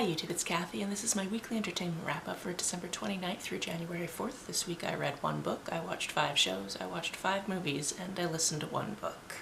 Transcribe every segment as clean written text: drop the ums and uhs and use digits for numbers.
YouTube, it's Kathy, and this is my weekly entertainment wrap-up for December 29th through January 4th. This week I read one book, I watched 5 shows, I watched 5 movies, and I listened to one book.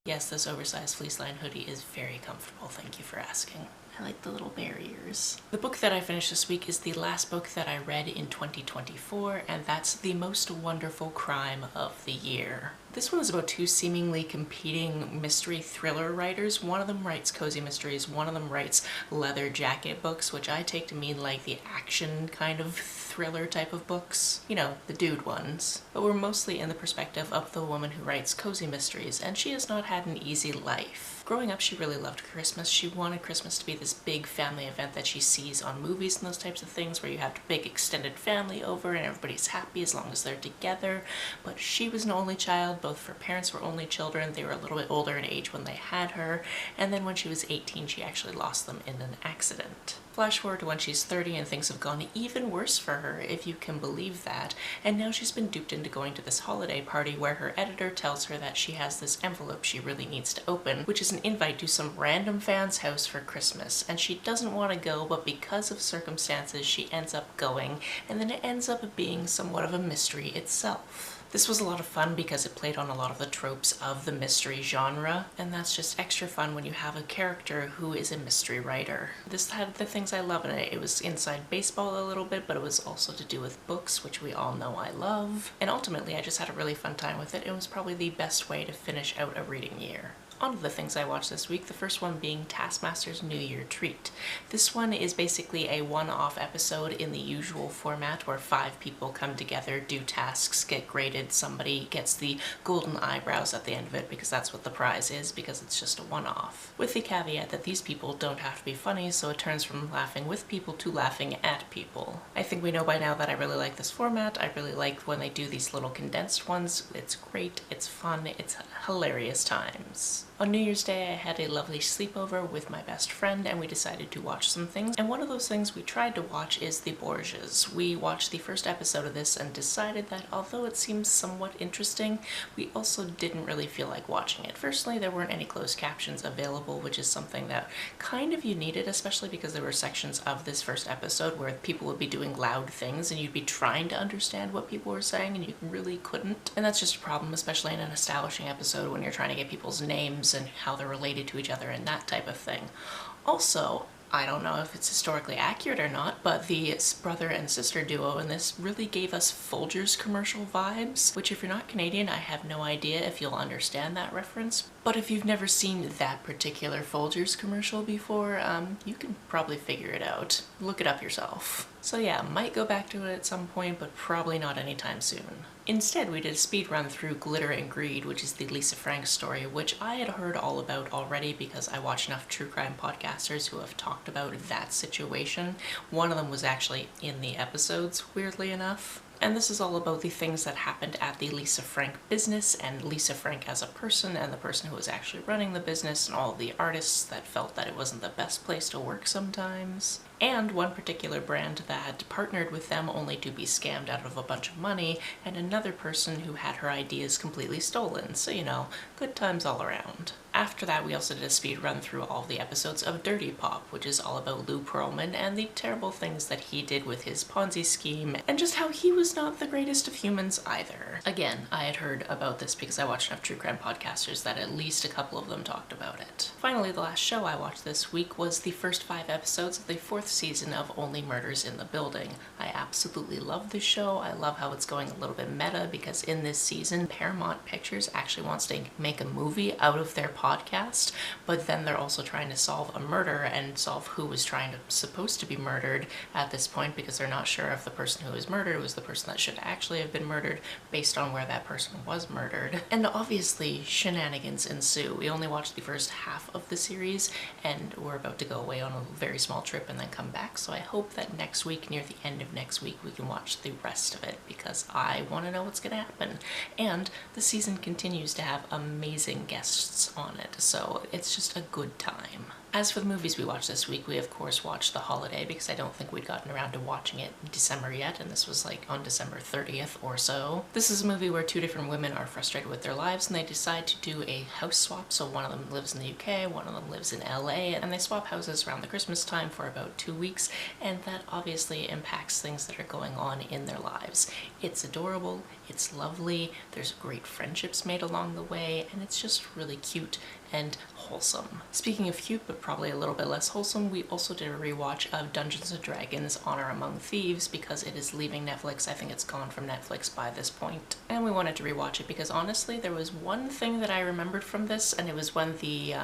Yes, this oversized fleece lined hoodie is very comfortable, thank you for asking. I like the little barriers. The book that I finished this week is the last book that I read in 2024, and that's The Most Wonderful Crime of the Year. This one is about 2 seemingly competing mystery thriller writers. One of them writes cozy mysteries, one of them writes leather jacket books, which I take to mean like the action kind of thriller type of books. You know, the dude ones. But we're mostly in the perspective of the woman who writes cozy mysteries, and she has not had an easy life. Growing up, she really loved Christmas. She wanted Christmas to be this big family event that she sees on movies and those types of things, where you have a big extended family over and everybody's happy as long as they're together. But she was an only child. Both of her parents were only children. They were a little bit older in age when they had her, and then when she was 18, she actually lost them in an accident. Flash forward to when she's 30 and things have gone even worse for her, if you can believe that, and now she's been duped into going to this holiday party where her editor tells her that she has this envelope she really needs to open, which is an invite to some random fan's house for Christmas, and she doesn't want to go, but because of circumstances she ends up going, and then it ends up being somewhat of a mystery itself. This was a lot of fun because it played on a lot of the tropes of the mystery genre, and that's just extra fun when you have a character who is a mystery writer. This had the things I love in it. It was inside baseball a little bit, but it was also to do with books, which we all know I love. And ultimately, I just had a really fun time with it. It was probably the best way to finish out a reading year. On to the things I watched this week, the first one being Taskmaster's New Year Treat. This one is basically a one-off episode in the usual format where 5 people come together, do tasks, get graded, somebody gets the golden eyebrows at the end of it because that's what the prize is, because it's just a one-off. With the caveat that these people don't have to be funny, so it turns from laughing with people to laughing at people. I think we know by now that I really like this format. I really like when they do these little condensed ones. It's great, it's fun, it's hilarious times. On New Year's Day, I had a lovely sleepover with my best friend and we decided to watch some things, and one of those things we tried to watch is The Borgias. We watched the first episode of this and decided that although it seems somewhat interesting, we also didn't really feel like watching it. Firstly, there weren't any closed captions available, which is something that kind of you needed, especially because there were sections of this first episode where people would be doing loud things and you'd be trying to understand what people were saying and you really couldn't. And that's just a problem, especially in an establishing episode when you're trying to get people's names and how they're related to each other and that type of thing. Also, I don't know if it's historically accurate or not, but the brother and sister duo in this really gave us Folgers commercial vibes, which if you're not Canadian, I have no idea if you'll understand that reference. But if you've never seen that particular Folgers commercial before, you can probably figure it out. Look it up yourself. So yeah, might go back to it at some point, but probably not anytime soon. Instead, we did a speed run through Glitter and Greed, which is the Lisa Frank story, which I had heard all about already because I watch enough true crime podcasters who have talked about that situation. One of them was actually in the episodes, weirdly enough. And this is all about the things that happened at the Lisa Frank business and Lisa Frank as a person and the person who was actually running the business and all the artists that felt that it wasn't the best place to work sometimes. And one particular brand that partnered with them only to be scammed out of a bunch of money, and another person who had her ideas completely stolen. So, you know, good times all around. After that, we also did a speed run through all the episodes of Dirty Pop, which is all about Lou Pearlman and the terrible things that he did with his Ponzi scheme, and just how he was not the greatest of humans either. Again, I had heard about this because I watched enough true crime podcasters that at least a couple of them talked about it. Finally, the last show I watched this week was the first 5 episodes of the 4th season of Only Murders in the Building. I absolutely love this show. I love how it's going a little bit meta because in this season, Paramount Pictures actually wants to make a movie out of their podcast, but then they're also trying to solve a murder and solve who was supposed to be murdered at this point, because they're not sure if the person who was murdered was the person that should actually have been murdered based on where that person was murdered. And obviously shenanigans ensue. We only watched the first half of the series and we're about to go away on a very small trip and then come back, so I hope that next week, near the end of next week, we can watch the rest of it because I want to know what's going to happen. And the season continues to have amazing guests on it, so it's just a good time. As for the movies we watched this week, we of course watched The Holiday because I don't think we'd gotten around to watching it in December yet, and this was like on December 30th or so. This is a movie where two different women are frustrated with their lives and they decide to do a house swap. So one of them lives in the UK, one of them lives in LA, and they swap houses around the Christmas time for about 2 weeks, and that obviously impacts things that are going on in their lives. It's adorable, it's lovely, there's great friendships made along the way, and it's just really cute and wholesome. Speaking of cute, but probably a little bit less wholesome, we also did a rewatch of Dungeons & Dragons: Honor Among Thieves because it is leaving Netflix. I think it's gone from Netflix by this point. And we wanted to rewatch it because honestly, there was one thing that I remembered from this, and it was when the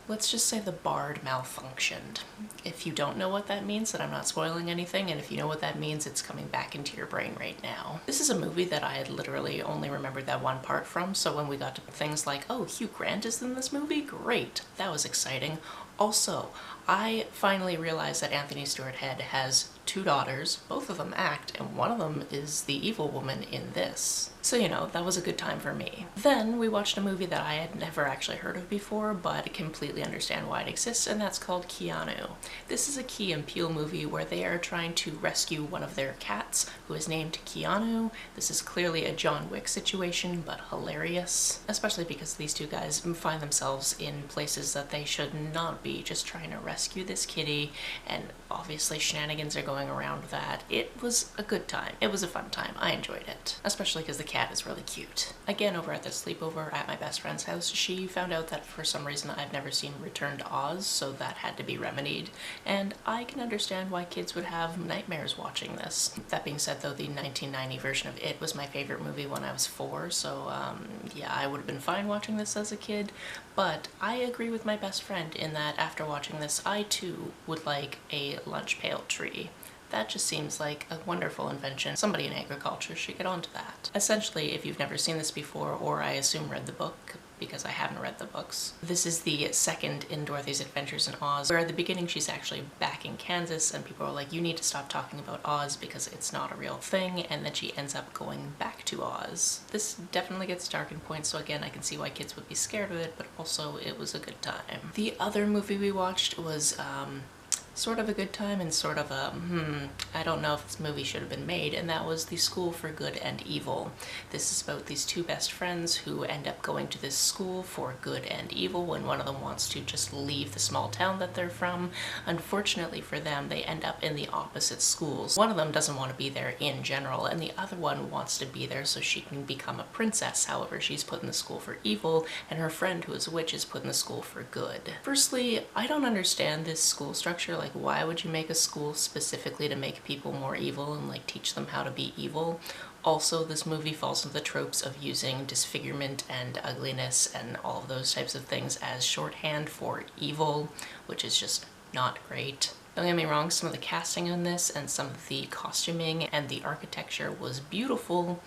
let's just say the bard malfunctioned. If you don't know what that means, then I'm not spoiling anything, and if you know what that means, it's coming back into your brain right now. This is a movie that I had literally only remembered that one part from, so when we got to things like, oh, Hugh Grant is in this movie? Great, that was exciting. Also, I finally realized that Anthony Stewart Head has 2 daughters, both of them act, and one of them is the evil woman in this. So, you know, that was a good time for me. Then we watched a movie that I had never actually heard of before, but completely understand why it exists, and that's called Keanu. This is a Key and Peele movie where they are trying to rescue one of their cats, who is named Keanu. This is clearly a John Wick situation, but hilarious, especially because these two guys find themselves in places that they should not be, just trying to rescue this kitty, and obviously shenanigans are going around that. It was a good time. It was a fun time. I enjoyed it, especially because the cat is really cute. Again, over at the sleepover at my best friend's house, she found out that for some reason I've never seen Return to Oz, so that had to be remedied, and I can understand why kids would have nightmares watching this. That being said, though, the 1990 version of It was my favorite movie when I was 4, so yeah, I would have been fine watching this as a kid, but I agree with my best friend in that after watching this, I too would like a lunch pail tree. That just seems like a wonderful invention. Somebody in agriculture should get onto that. Essentially, if you've never seen this before, or I assume read the book, because I haven't read the books, this is the second in Dorothy's Adventures in Oz, where at the beginning she's actually back in Kansas and people are like, you need to stop talking about Oz because it's not a real thing, and then she ends up going back to Oz. This definitely gets dark in points, so again, I can see why kids would be scared of it, but also it was a good time. The other movie we watched was sort of a good time and sort of a, I don't know if this movie should have been made, and that was The School for Good and Evil. This is about these two best friends who end up going to this school for good and evil when one of them wants to just leave the small town that they're from. Unfortunately for them, they end up in the opposite schools. One of them doesn't want to be there in general, and the other one wants to be there so she can become a princess. However, she's put in the school for evil, and her friend, who is a witch, is put in the school for good. Firstly, I don't understand this school structure. Like, why would you make a school specifically to make people more evil and like teach them how to be evil? Also, this movie falls into the tropes of using disfigurement and ugliness and all of those types of things as shorthand for evil, which is just not great. Don't get me wrong, some of the casting in this and some of the costuming and the architecture was beautiful,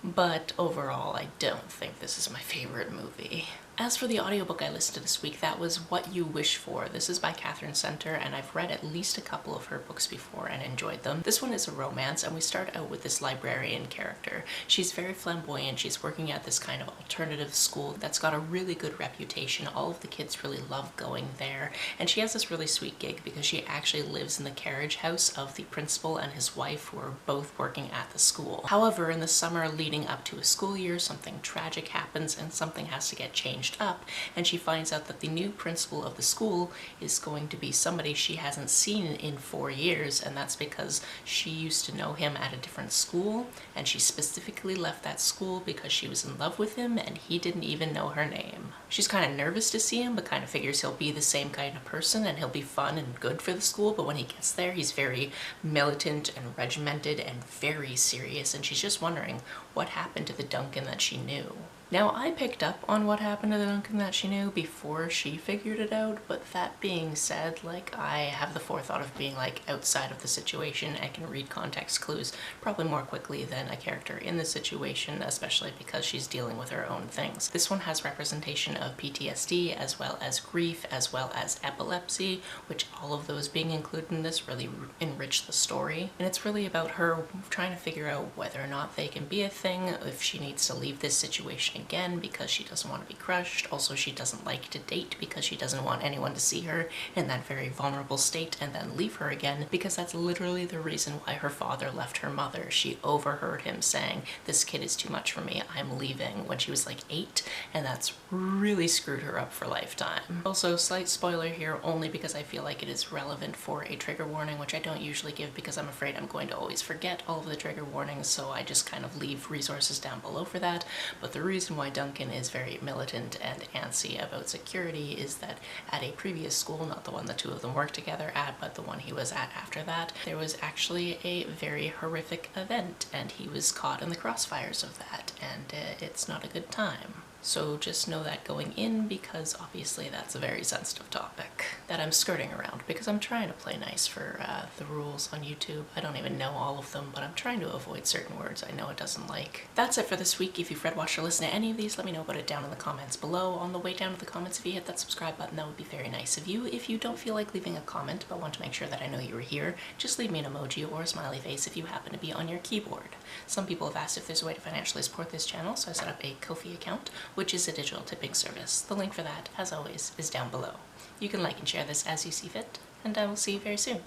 but overall I don't think this is my favorite movie. As for the audiobook I listened to this week, that was What You Wish For. This is by Catherine Center, and I've read at least a couple of her books before and enjoyed them. This one is a romance, and we start out with this librarian character. She's very flamboyant. She's working at this kind of alternative school that's got a really good reputation. All of the kids really love going there, and she has this really sweet gig because she actually lives in the carriage house of the principal and his wife, who are both working at the school. However, in the summer leading up to a school year, something tragic happens and something has to get changed up, and she finds out that the new principal of the school is going to be somebody she hasn't seen in 4 years, and that's because she used to know him at a different school, and she specifically left that school because she was in love with him and he didn't even know her name. She's kind of nervous to see him, but kind of figures he'll be the same kind of person and he'll be fun and good for the school, but when he gets there, he's very militant and regimented and very serious, and she's just wondering what happened to the Duncan that she knew. Now, I picked up on what happened to the Duncan that she knew before she figured it out, but that being said, like, I have the forethought of being, like, outside of the situation and can read context clues probably more quickly than a character in the situation, especially because she's dealing with her own things. This one has representation of PTSD, as well as grief, as well as epilepsy, which all of those being included in this really enrich the story. And it's really about her trying to figure out whether or not they can be a thing, if she needs to leave this situation again because she doesn't want to be crushed. Also, she doesn't like to date because she doesn't want anyone to see her in that very vulnerable state and then leave her again, because that's literally the reason why her father left her mother. She overheard him saying, "This kid is too much for me, I'm leaving," when she was like 8, and that's really screwed her up for lifetime. Also, slight spoiler here only because I feel like it is relevant for a trigger warning, which I don't usually give because I'm afraid I'm going to always forget all of the trigger warnings, so I just kind of leave resources down below for that. But the reason why Duncan is very militant and antsy about security is that at a previous school, not the one the two of them worked together at, but the one he was at after that, there was actually a very horrific event, and he was caught in the crossfires of that, and it's not a good time. So just know that going in, because obviously that's a very sensitive topic that I'm skirting around because I'm trying to play nice for the rules on YouTube. I don't even know all of them, but I'm trying to avoid certain words I know it doesn't like. That's it for this week. If you've read, watched, or listened to any of these, let me know about it down in the comments below. On the way down to the comments, if you hit that subscribe button, that would be very nice of you. If you don't feel like leaving a comment but want to make sure that I know you were here, just leave me an emoji or a smiley face if you happen to be on your keyboard. Some people have asked if there's a way to financially support this channel, so I set up a Ko-fi account, which is a digital tipping service. The link for that, as always, is down below. You can like and share this as you see fit, and I will see you very soon.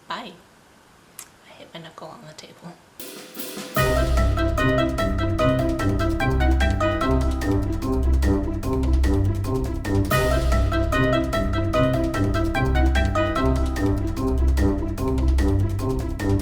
Bye. I hit my knuckle on the table.